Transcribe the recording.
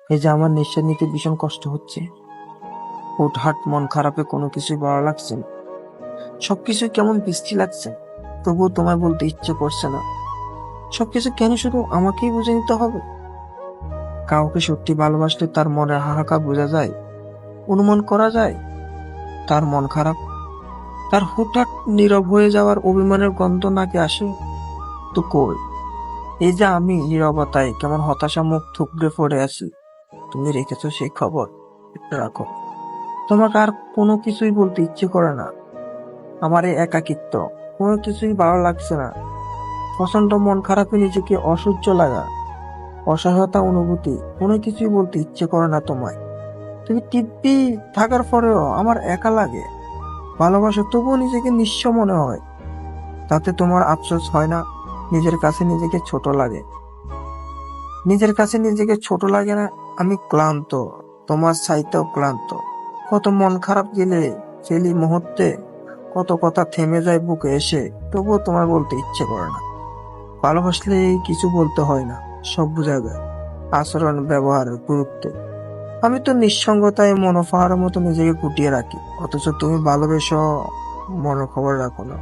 এই যে আমার নিঃশ্বাস নিতে ভীষণ কষ্ট হচ্ছে, হুটহাট মন খারাপে কোনো কিছুই ভালো লাগছে না, সবকিছু কেমন বৃষ্টি লাগছে, তবুও তোমায় বলতে ইচ্ছে করছে না। সবকিছু কেন শুধু আমাকেই বুঝে নিতে হবে? কাউকে সত্যি ভালোবাসলে তার মনের হাহাকার বোঝা যায়, অনুমান করা যায়। তার মন খারাপ, তার হুটহাট নীরব হয়ে যাওয়ার অভিমানের গন্ধ নাকি আসে? তো কই, এই যে আমি নীরবতায় কেমন হতাশা মুখ থুবড়ে পড়ে আছি, তুমি রেখেছো সেই খবর? একটু রাখো। তোমাকে আর কোনো কিছুই বলতে ইচ্ছে করে না। আমার এই একাকিত্ব, কোনো কিছুই ভালো লাগছে না। প্রচন্ড মন খারাপে নিজেকে অসহ্য লাগা, অসহায়তা অনুভূতি, কোনো কিছুই বলতে ইচ্ছে করে না তোমায়। তুমি দিব্যি থাকার পরেও আমার একা লাগে। ভালোবাসা তবুও নিজেকে নিঃস্ব মনে হয়। তাতে তোমার আফসোস হয় না? নিজের কাছে নিজেকে ছোট লাগে, নিজের কাছে নিজেকে ছোট লাগে না? আমি ক্লান্ত, তোমার চাইতেও ক্লান্ত। কত মন খারাপ গেলে ফেলি মুহূর্তে, কত কথা থেমে যায় বুকে এসে, তবুও তোমায় বলতে ইচ্ছে করে না। ভালোবাসলে কিছু বলতে হয় না, সব বোঝা যায়। আচরণ, ব্যবহারের গুরুত্ব। আমি তো নিঃসঙ্গতায় মনোফাহার মতো নিজেকে গুটিয়ে রাখি, অথচ তুমি ভালোবেসো, মনের খবর রাখো না।